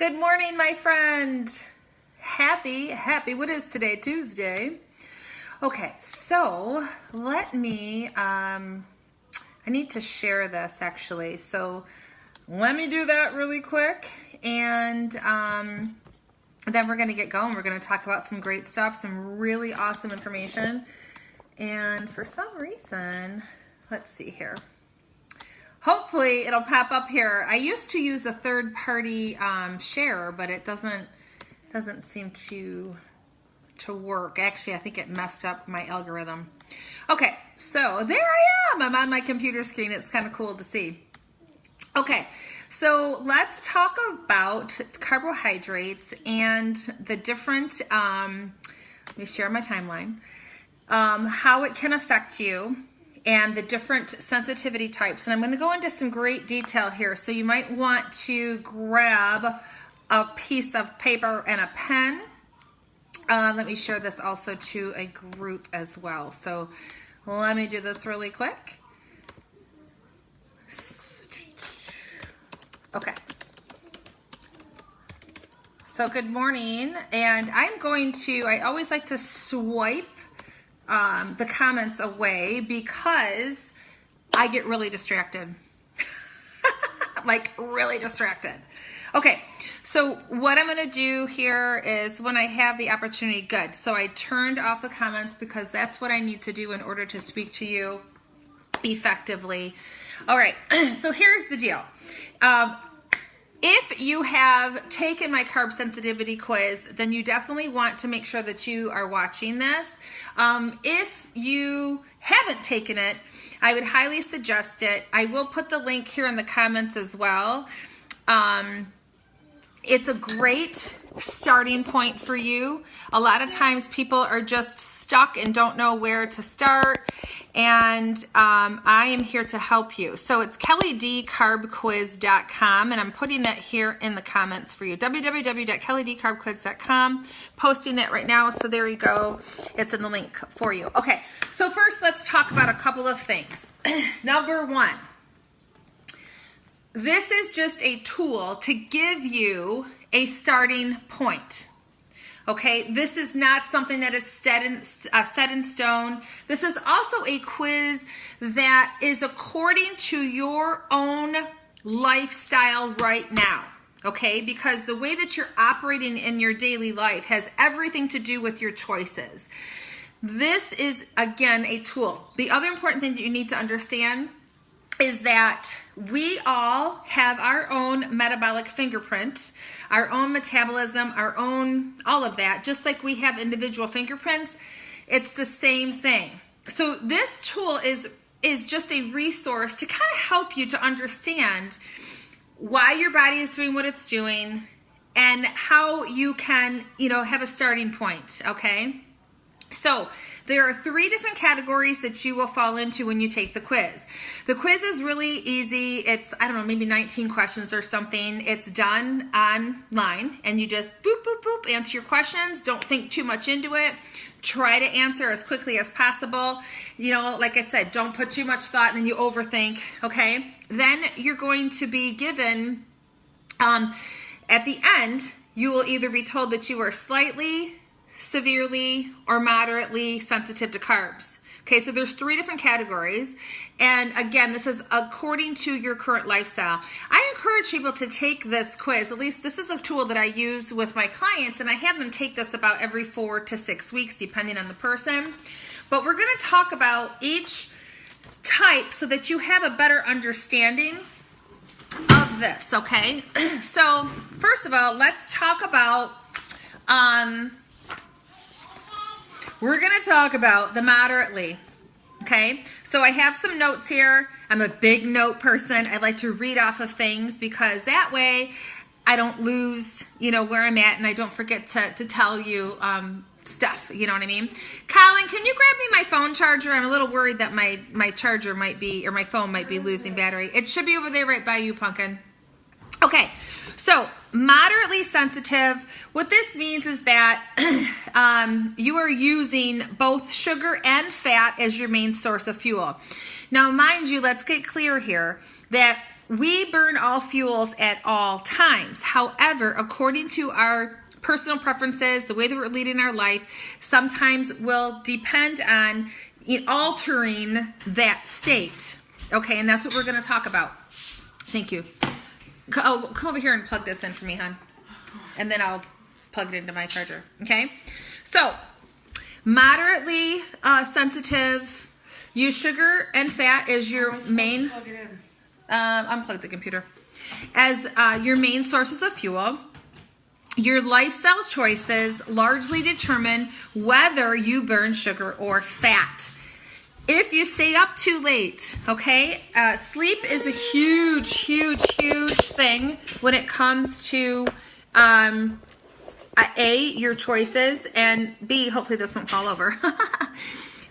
Good morning, my friend. Happy, what is today? Tuesday. Okay, so let me, I need to share this actually. So let me do that really quick. And then we're going to get going. We're going to talk about some great stuff, some really awesome information. And for some reason, let's see here. Hopefully it'll pop up here. I used to use a third-party share, but it doesn't seem to work. Actually, I think it messed up my algorithm. Okay, so there I am. I'm on my computer screen. It's kind of cool to see. Okay, so let's talk about carbohydrates and the different, let me share my timeline, how it can affect you, and the different sensitivity types. And I'm going to go into some great detail here. So you might want to grab a piece of paper and a pen. Let me share this also to a group as well. So let me do this really quick. Okay. So good morning. And I'm going to, I always like to swipe the comments away because I get really distracted. Like really distracted. Okay, so what I'm going to do here is when I have the opportunity, good. So I turned off the comments because that's what I need to do in order to speak to you effectively. All right, so here's the deal. If you have taken my carb sensitivity quiz, then you definitely want to make sure that you are watching this. If you haven't taken it, I would highly suggest it. I will put the link here in the comments as well. It's a great starting point for you. A lot of times people are just stuck and don't know where to start, and I am here to help you. So it's kellydcarbquiz.com, and I'm putting that here in the comments for you. www.kellydcarbquiz.com. Posting that right now, so there you go. It's in the link for you. Okay, so first let's talk about a couple of things. Number one, this is just a tool to give you a starting point. Okay, this is not something that is set in stone. This is also a quiz that is according to your own lifestyle right now. Okay, because the way that you're operating in your daily life has everything to do with your choices. This is, again, a tool. The other important thing that you need to understand is that we all have our own metabolic fingerprint, our own metabolism, our own, all of that. Just like we have individual fingerprints, it's the same thing. So this tool is just a resource to kind of help you to understand why your body is doing what it's doing and how you can, have a starting point, okay? So there are 3 different categories that you will fall into when you take the quiz. The quiz is really easy. It's, I don't know, maybe 19 questions or something. It's done online, and you just boop, boop, boop, answer your questions. Don't think too much into it. Try to answer as quickly as possible. Like I said, don't put too much thought and then you overthink, okay? Then you're going to be given, at the end, you will either be told that you are slightly, severely, or moderately sensitive to carbs. Okay, so there's 3 different categories. And again, this is according to your current lifestyle. I encourage people to take this quiz. At least this is a tool that I use with my clients, and I have them take this about every 4 to 6 weeks, depending on the person. But we're going to talk about each type so that you have a better understanding of this, okay? So first of all, let's talk about we're going to talk about the moderately, okay? So I have some notes here. I'm a big note person. I like to read off of things because that way I don't lose, where I'm at, and I don't forget to tell you stuff, you know what I mean? Colin, can you grab me my phone charger? I'm a little worried that my charger might be, or my phone might be losing battery. It should be over there right by you, Pumpkin. Okay, so moderately sensitive, what this means is that you are using both sugar and fat as your main source of fuel. Now, mind you, let's get clear here that we burn all fuels at all times. However, according to our personal preferences, the way that we're leading our life, sometimes will depend on altering that state. Okay, and that's what we're going to talk about. Thank you. Oh, come over here and plug this in for me, hon. And then I'll plug it into my charger. Okay? So, moderately sensitive. Use sugar and fat as your main... Plug it in. Unplug the computer. As your main sources of fuel. Your lifestyle choices largely determine whether you burn sugar or fat. If you stay up too late, okay, sleep is a huge, huge, huge thing when it comes to A, your choices, and B, hopefully this won't fall over,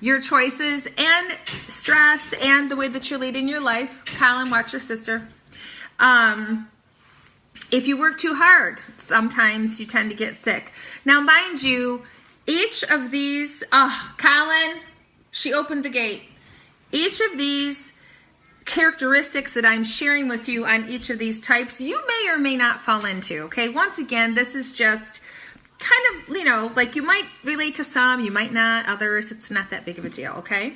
your choices and stress and the way that you're leading your life. Colin, watch your sister. If you work too hard, sometimes you tend to get sick. Now, mind you, each of these, Colin, she opened the gate. Each of these characteristics that I'm sharing with you on each of these types, you may or may not fall into, okay? Once again, this is just kind of, like you might relate to some, you might not, others, it's not that big of a deal, okay?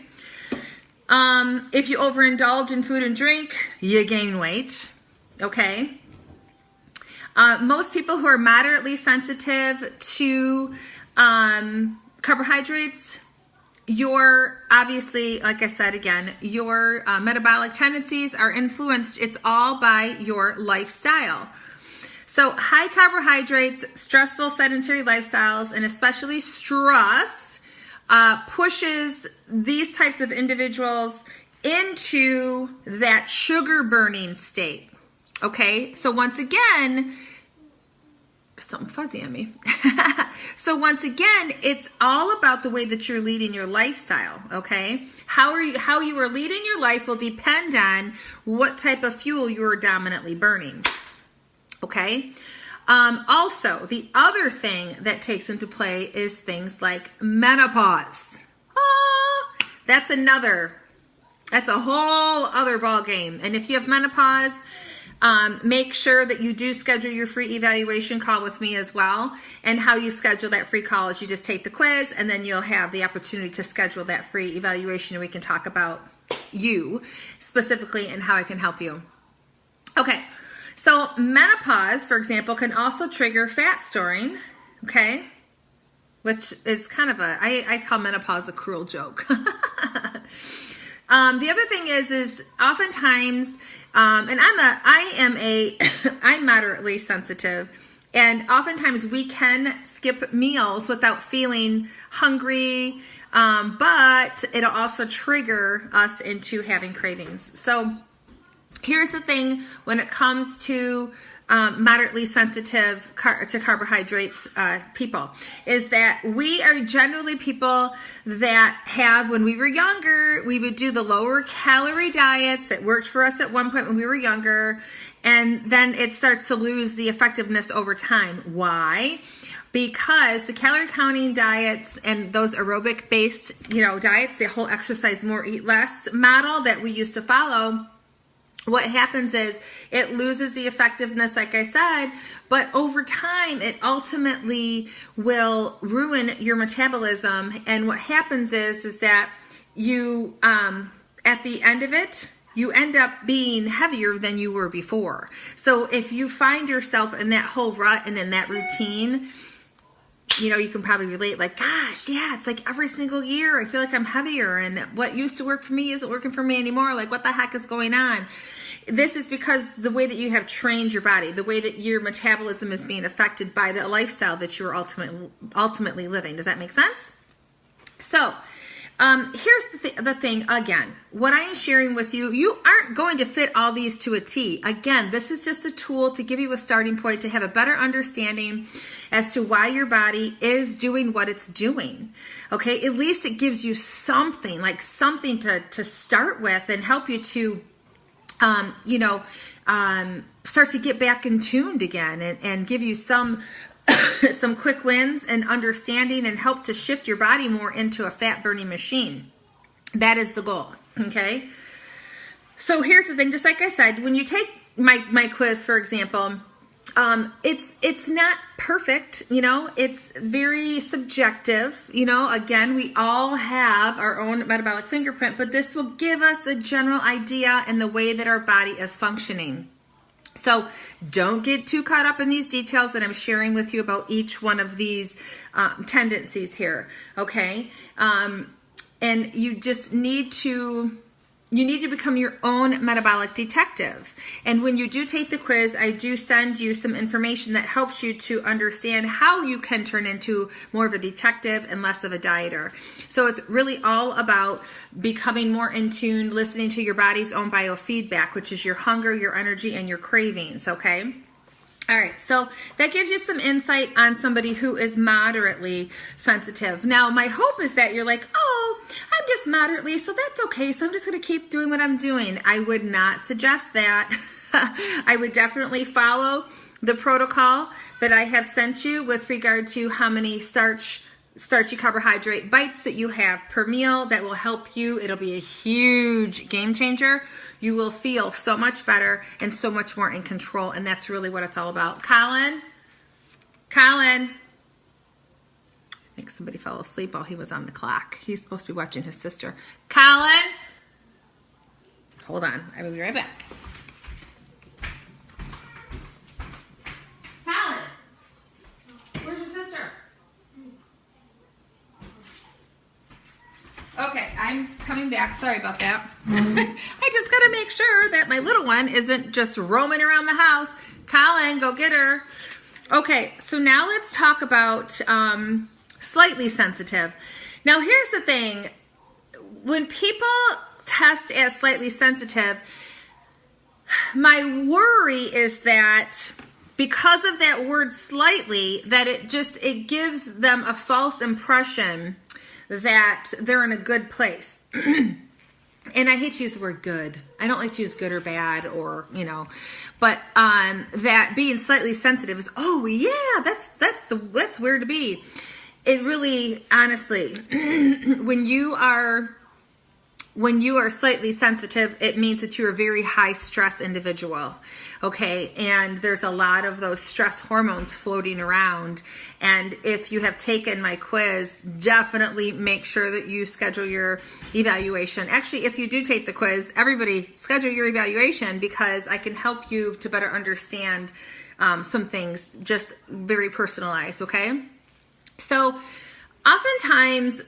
If you overindulge in food and drink, you gain weight, okay? Most people who are moderately sensitive to carbohydrates, obviously, like I said again, your metabolic tendencies are influenced. It's all by your lifestyle. So high carbohydrates, stressful sedentary lifestyles, and especially stress pushes these types of individuals into that sugar burning state. Okay, so once again, something fuzzy on me. So once again, it's all about the way that you're leading your lifestyle, okay? How you are leading your life will depend on what type of fuel you're dominantly burning, okay? Also, the other thing that takes into play is things like menopause. That's a whole other ball game. And if you have menopause, make sure that you do schedule your free evaluation call with me as well. And how you schedule that free call is you just take the quiz and then you'll have the opportunity to schedule that free evaluation and we can talk about you specifically and how I can help you. Okay, so menopause, for example, can also trigger fat storing, okay? Which is kind of I call menopause a cruel joke. The other thing is oftentimes, and I'm moderately sensitive, and oftentimes we can skip meals without feeling hungry, but it'll also trigger us into having cravings. So here's the thing when it comes to moderately sensitive to carbohydrates people, is that we are generally people that have, when we were younger, we would do the lower calorie diets that worked for us at one point when we were younger, and then it starts to lose the effectiveness over time. Why? Because the calorie counting diets and those aerobic based diets, the whole exercise more, eat less model that we used to follow, what happens is it loses the effectiveness, like I said, but over time it ultimately will ruin your metabolism. And what happens is that you, at the end of it, you end up being heavier than you were before. So if you find yourself in that whole rut and in that routine, you can probably relate, like, gosh, yeah, it's like every single year I feel like I'm heavier and what used to work for me isn't working for me anymore. Like, what the heck is going on? This is because the way that you have trained your body, the way that your metabolism is being affected by the lifestyle that you're ultimately living. Does that make sense? So, here's the thing again. What I am sharing with you, you aren't going to fit all these to a T. Again, this is just a tool to give you a starting point to have a better understanding as to why your body is doing what it's doing. Okay, at least it gives you something, like something to start with and help you to start to get back in tuned again and give you some some quick wins and understanding and help to shift your body more into a fat burning machine. That is the goal, okay? So here's the thing, just like I said, when you take my quiz, for example, it's not perfect, you know, it's very subjective, you know, again, we all have our own metabolic fingerprint, but this will give us a general idea in the way that our body is functioning. So don't get too caught up in these details that I'm sharing with you about each one of these tendencies here, okay? And you just need to become your own metabolic detective. And when you do take the quiz, I do send you some information that helps you to understand how you can turn into more of a detective and less of a dieter. So it's really all about becoming more in tune, listening to your body's own biofeedback, which is your hunger, your energy, and your cravings, okay? All right, so that gives you some insight on somebody who is moderately sensitive. Now, my hope is that you're like, oh, I'm just moderately, so that's okay. So I'm just going to keep doing what I'm doing. I would not suggest that. I would definitely follow the protocol that I have sent you with regard to how many starchy carbohydrate bites that you have per meal. That will help you. It'll be a huge game changer. You will feel so much better and so much more in control, and that's really what it's all about. Colin? I think somebody fell asleep while he was on the clock. He's supposed to be watching his sister. Colin? Hold on. I will be right back. Colin? Where's your sister? Okay, I'm coming back. Sorry about that. I just got to make sure that my little one isn't just roaming around the house. Colin, go get her. Okay, so now let's talk about slightly sensitive. Now, here's the thing. When people test as slightly sensitive, my worry is that because of that word slightly, that it gives them a false impression that they're in a good place. And I hate to use the word good. I don't like to use good or bad or, you know, but that being slightly sensitive is, oh yeah, that's where to be. It really, honestly, when you are slightly sensitive, it means that you're a very high stress individual, okay? And there's a lot of those stress hormones floating around. And if you have taken my quiz, definitely make sure that you schedule your evaluation. Actually, if you do take the quiz, everybody schedule your evaluation, because I can help you to better understand some things, just very personalized, okay? So oftentimes,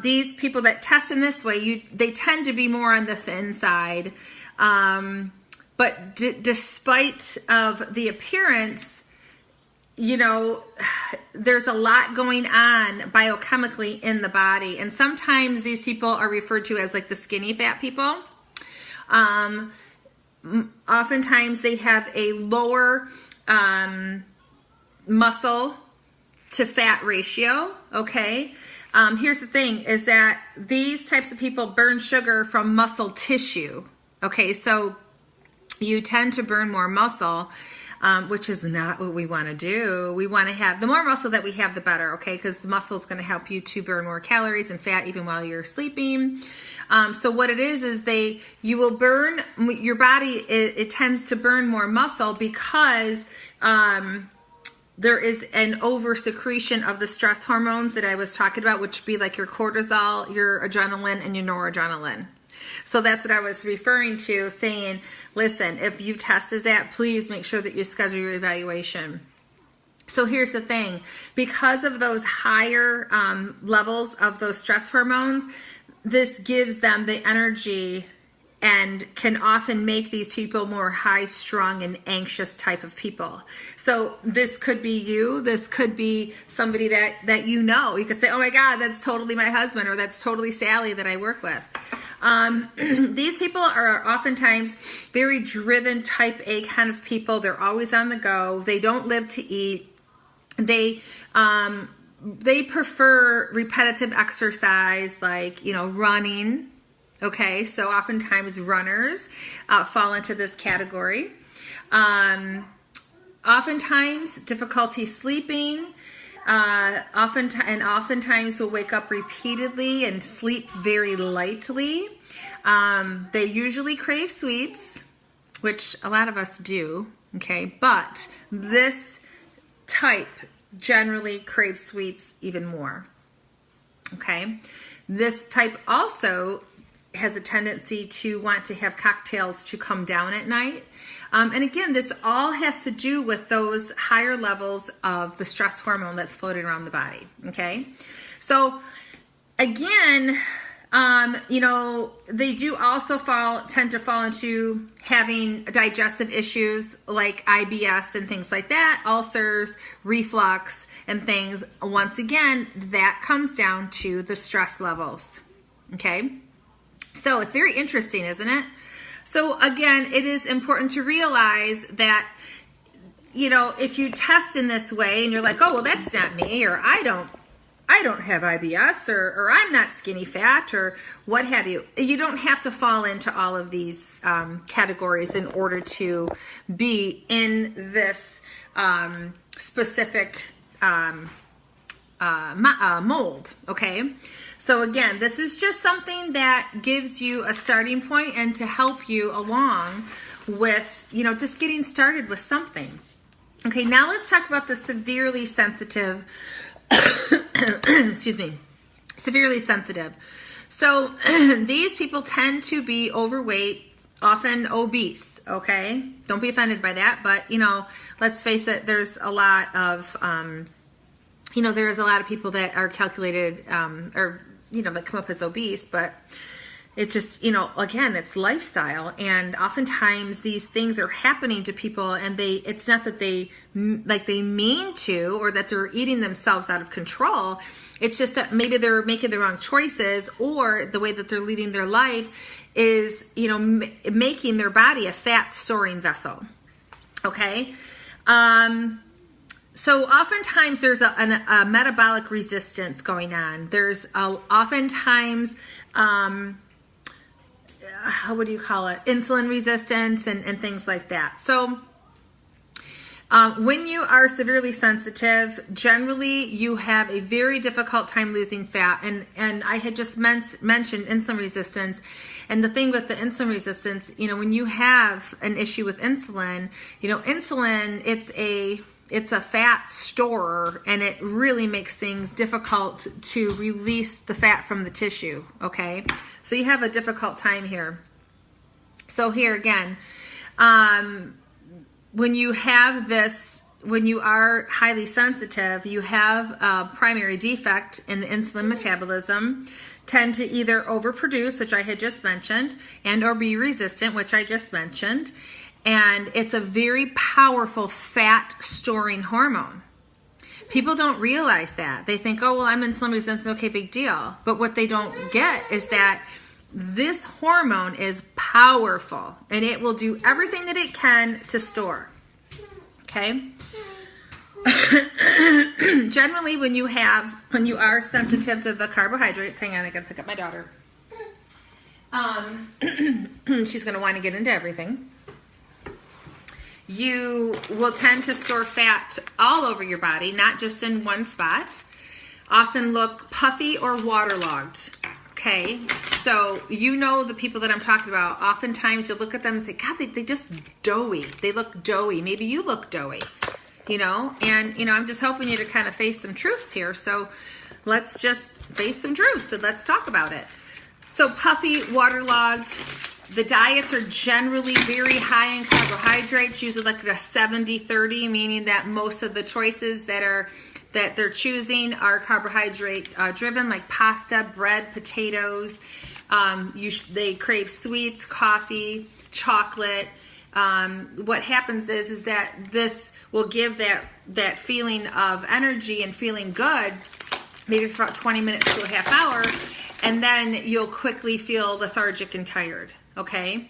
these people that test in this way, they tend to be more on the thin side. But despite of the appearance, you know, there's a lot going on biochemically in the body. And sometimes these people are referred to as like the skinny fat people. Oftentimes they have a lower muscle to fat ratio, okay? Here's the thing, is that these types of people burn sugar from muscle tissue, okay? So you tend to burn more muscle, which is not what we want to do. We want to have, the more muscle that we have, the better, okay? Because the muscle is going to help you to burn more calories and fat even while you're sleeping. So what it is you will burn, your body, it tends to burn more muscle because there is an over secretion of the stress hormones that I was talking about, which would be like your cortisol, your adrenaline, and your noradrenaline. So that's what I was referring to, saying, listen, if you tested that, please make sure that you schedule your evaluation. So here's the thing. Because of those higher levels of those stress hormones, this gives them the energy and can often make these people more high-strung and anxious type of people. So this could be you. This could be somebody that you know. You could say, oh my God, that's totally my husband, or that's totally Sally that I work with. These people are oftentimes very driven type A kind of people. They're always on the go. They don't live to eat. They prefer repetitive exercise, like, you know, running. Okay, so oftentimes runners fall into this category. Oftentimes difficulty sleeping. Oftentimes will wake up repeatedly and sleep very lightly. They usually crave sweets. which a lot of us do, okay? But this type generally craves sweets even more, okay? This type also has a tendency to want to have cocktails to come down at night. And again, this all has to do with those higher levels of the stress hormone that's floating around the body, okay? So again, you know, they do also tend to fall into having digestive issues like IBS and things like that, ulcers, reflux, and things. Once again, that comes down to the stress levels, okay? So it's very interesting, isn't it? So again, it is important to realize that, you know, if you test in this way and you're like, oh, well, that's not me, or I don't have IBS, or I'm not skinny fat, or what have you. You don't have to fall into all of these categories in order to be in this specific mold, okay? So again, this is just something that gives you a starting point and to help you along with, you know, just getting started with something. Okay, now let's talk about the severely sensitive, excuse me, severely sensitive. So these people tend to be overweight, often obese, okay? Don't be offended by that, but, you know, let's face it, there's a lot of, you know, there's a lot of people that are calculated, or, you know, that come up as obese, but it's just, you know, again, it's lifestyle. And oftentimes these things are happening to people and it's not that they mean to, or that they're eating themselves out of control. It's just that maybe they're making the wrong choices, or the way that they're leading their life is, you know, making their body a fat storing vessel. Okay. So oftentimes there's a metabolic resistance going on. There's oftentimes, what do you call it? Insulin resistance and things like that. So when you are severely sensitive, generally you have a very difficult time losing fat. And I had just mentioned insulin resistance. And the thing with the insulin resistance, you know, when you have an issue with insulin, you know, insulin, it's a fat storer, and it really makes things difficult to release the fat from the tissue, okay? So you have a difficult time here. So here again, when you have this, when you are highly sensitive, you have a primary defect in the insulin metabolism, tend to either overproduce, which I had just mentioned, and or be resistant, which I just mentioned. And it's a very powerful fat storing hormone. People don't realize that. They think, oh, well, I'm insulin resistant, okay, big deal. But what they don't get is that this hormone is powerful, and it will do everything that it can to store. Okay? Generally, when you are sensitive to the carbohydrates, hang on, I gotta pick up my daughter. She's gonna want to get into everything. You will tend to store fat all over your body, not just in one spot. Often look puffy or waterlogged. Okay, so you know the people that I'm talking about. Oftentimes you'll look at them and say, God, they just doughy. They look doughy. Maybe you look doughy, you know? And, you know, I'm just helping you to kind of face some truths here. So let's just face some truths and let's talk about it. So puffy, waterlogged. The diets are generally very high in carbohydrates, usually like a 70-30, meaning that most of the choices that they're choosing are carbohydrate driven, like pasta, bread, potatoes. They crave sweets, coffee, chocolate. What happens is that this will give that feeling of energy and feeling good, maybe for about 20 minutes to a half hour, and then you'll quickly feel lethargic and tired. Okay,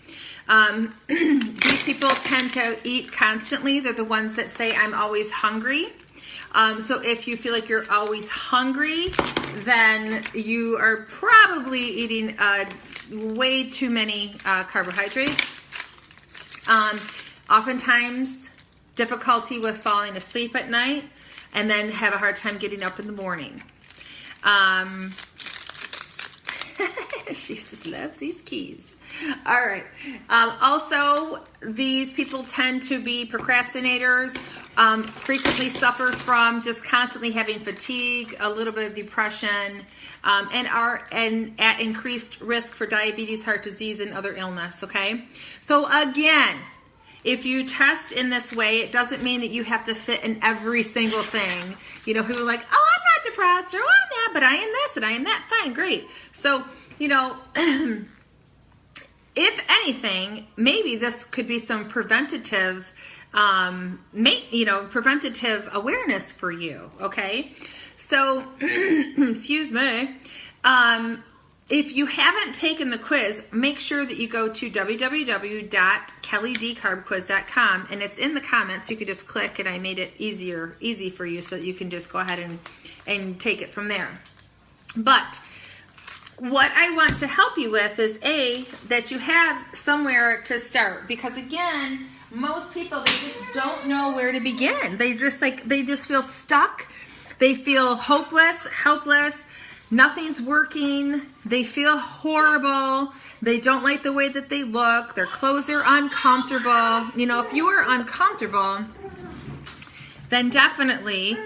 these people tend to eat constantly. They're the ones that say, I'm always hungry. So if you feel like you're always hungry, then you are probably eating way too many carbohydrates. Oftentimes, difficulty with falling asleep at night, and then have a hard time getting up in the morning. She just loves these keys. All right. Also, these people tend to be procrastinators, frequently suffer from just constantly having fatigue, a little bit of depression, and are at increased risk for diabetes, heart disease, and other illness, okay? So again, if you test in this way, it doesn't mean that you have to fit in every single thing. You know, people are like, oh, I'm not depressed, or oh, I'm not, but I am this and I am that. Fine, great. So, you know, if anything, maybe this could be some preventative, preventative awareness for you, okay? So, excuse me. If you haven't taken the quiz, make sure that you go to www.kellydcarbquiz.com, and it's in the comments. You can just click, and I made it easy for you so that you can just go ahead and take it from there. But what I want to help you with is that you have somewhere to start, because again, most people, they just don't know where to begin. They just feel stuck. They feel hopeless, helpless. Nothing's working. They feel horrible. They don't like the way that they look. Their clothes are uncomfortable. You know, if you are uncomfortable, then definitely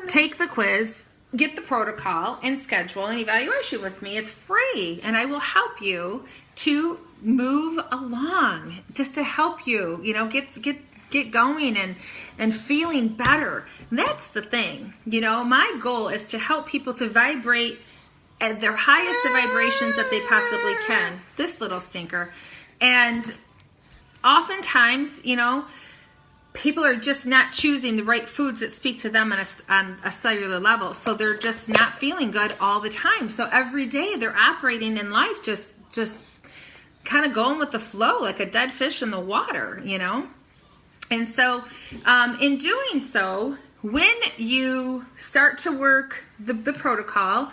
take the quiz, get the protocol, and schedule an evaluation with me. It's free, and I will help you to move along, just to help you, you know, get going and feeling better. That's the thing. You know, my goal is to help people to vibrate at their highest vibrations that they possibly can. This little stinker. And oftentimes, you know, people are just not choosing the right foods that speak to them on a cellular level. So they're just not feeling good all the time. So every day they're operating in life just kind of going with the flow, like a dead fish in the water, you know? And so in doing so, when you start to work the protocol,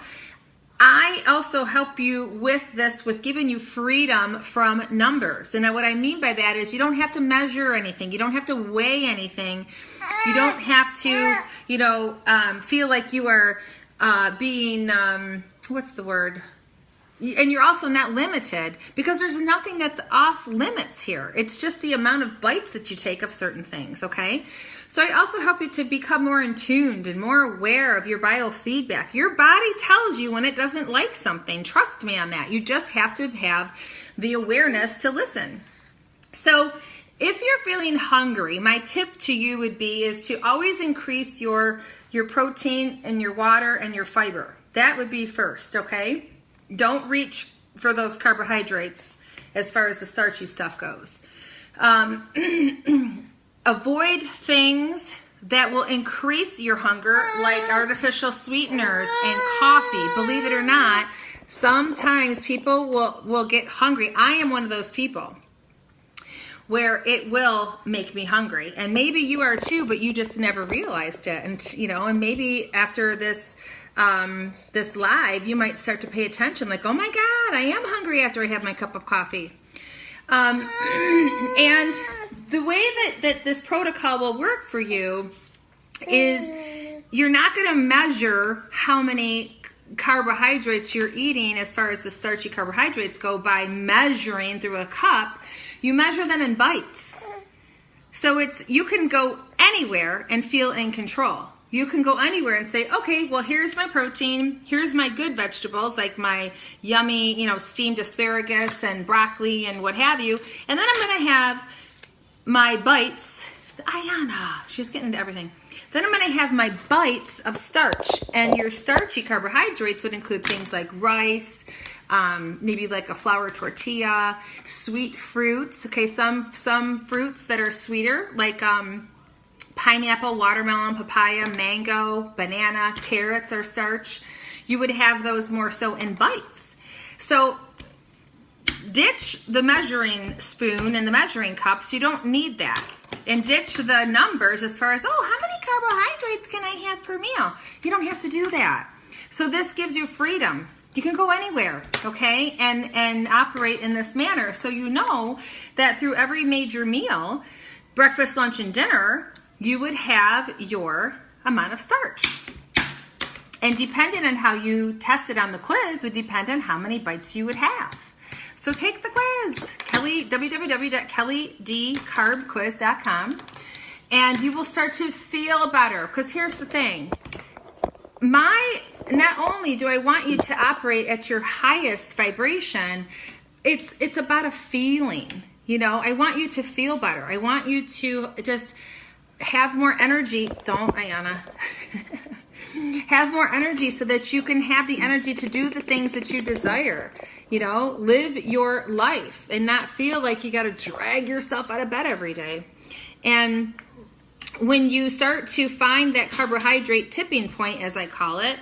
I also help you with this, with giving you freedom from numbers. And what I mean by that is you don't have to measure anything. You don't have to weigh anything. You don't have to, you know, feel like you are being, what's the word? And you're also not limited, because there's nothing that's off limits here. It's just the amount of bites that you take of certain things, okay? So I also help you to become more in tuned and more aware of your biofeedback. Your body tells you when it doesn't like something. Trust me on that. You just have to have the awareness to listen. So if you're feeling hungry, my tip to you would be is to always increase your protein and your water and your fiber. That would be first, okay? Don't reach for those carbohydrates as far as the starchy stuff goes. Avoid things that will increase your hunger, like artificial sweeteners and coffee. Believe it or not, sometimes people will get hungry. I am one of those people where it will make me hungry. And maybe you are too, but you just never realized it. And, you know, and maybe after this live, you might start to pay attention, like, oh my God, I am hungry after I have my cup of coffee. And the way that this protocol will work for you is you're not going to measure how many carbohydrates you're eating as far as the starchy carbohydrates go by measuring through a cup. You measure them in bites. So you can go anywhere and feel in control. You can go anywhere and say, okay, well, here's my protein, here's my good vegetables, like my yummy, you know, steamed asparagus and broccoli and what have you, and then I'm going to have my bites. Ayana, she's getting into everything. Then I'm going to have my bites of starch, and your starchy carbohydrates would include things like rice, maybe like a flour tortilla, sweet fruits. Okay, some fruits that are sweeter, like pineapple, watermelon, papaya, mango, banana, carrots are starch. You would have those more so in bites. So ditch the measuring spoon and the measuring cups. You don't need that. And ditch the numbers as far as, oh, how many carbohydrates can I have per meal? You don't have to do that. So this gives you freedom. You can go anywhere, okay, and operate in this manner. So you know that through every major meal, breakfast, lunch, and dinner, you would have your amount of starch. And depending on how you tested on the quiz would depend on how many bites you would have. So take the quiz, www.kellydcarbquiz.com, and you will start to feel better. Because here's the thing. Not only do I want you to operate at your highest vibration, it's about a feeling. You know, I want you to feel better. I want you to just have more energy. Don't, Ayana. Have more energy so that you can have the energy to do the things that you desire. You know, live your life and not feel like you got to drag yourself out of bed every day. And when you start to find that carbohydrate tipping point, as I call it,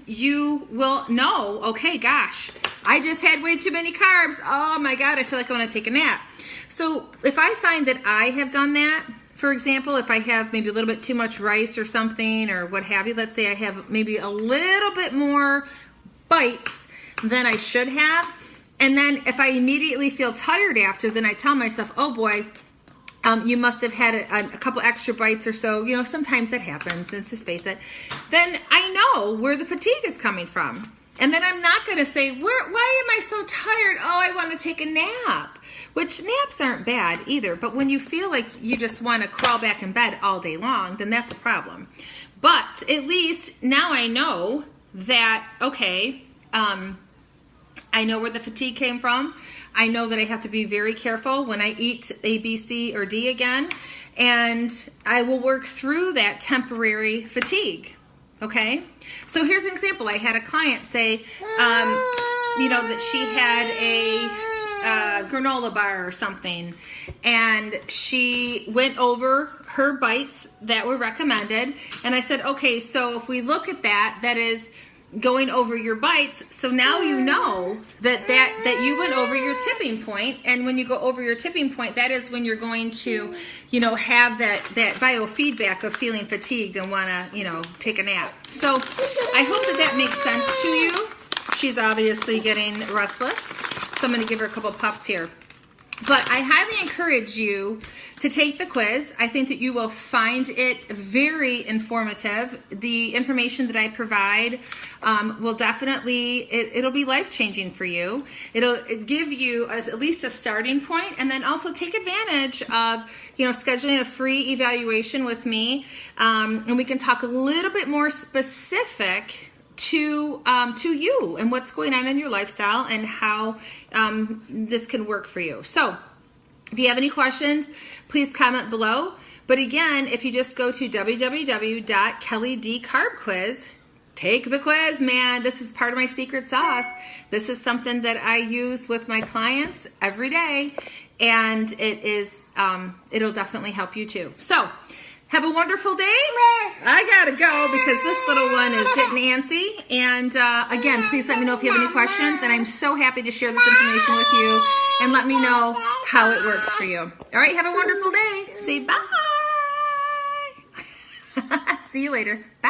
you will know, okay, gosh, I just had way too many carbs. Oh my God, I feel like I want to take a nap. So if I find that I have done that, for example, if I have maybe a little bit too much rice or something or what have you, let's say I have maybe a little bit more bites than I should have, and then if I immediately feel tired after, then I tell myself, oh boy, you must have had a couple extra bites or so. You know, sometimes that happens, let's just face it. Then I know where the fatigue is coming from. And then I'm not going to say, why am I so tired? Oh, I want to take a nap. Which naps aren't bad either. But when you feel like you just want to crawl back in bed all day long, then that's a problem. But at least now I know that, okay, I know where the fatigue came from. I know that I have to be very careful when I eat A, B, C, or D again. And I will work through that temporary fatigue. Okay? So here's an example. I had a client say, you know, that she had a granola bar or something. And she went over her bites that were recommended. And I said, okay, so if we look at that, that is going over your bites. So now you know that you went over your tipping point. And when you go over your tipping point, that is when you're going to, you know, have that biofeedback of feeling fatigued and want to, you know, take a nap. So I hope that makes sense to you. She's obviously getting restless. So I'm going to give her a couple puffs here. But I highly encourage you to take the quiz. I think that you will find it very informative. The information that I provide will definitely, it'll be life-changing for you. It'll give you at least a starting point, and then also take advantage of, you know, scheduling a free evaluation with me, and we can talk a little bit more specific to you and what's going on in your lifestyle and how this can work for you. So if you have any questions, please comment below. But again, if you just go to www.kellydcarbquiz, take the quiz, man. This is part of my secret sauce. This is something that I use with my clients every day, and it is it'll definitely help you too. So have a wonderful day. I gotta go because this little one is getting antsy. And again, please let me know if you have any questions. And I'm so happy to share this information with you. And let me know how it works for you. All right, have a wonderful day. Say bye. See you later. Bye.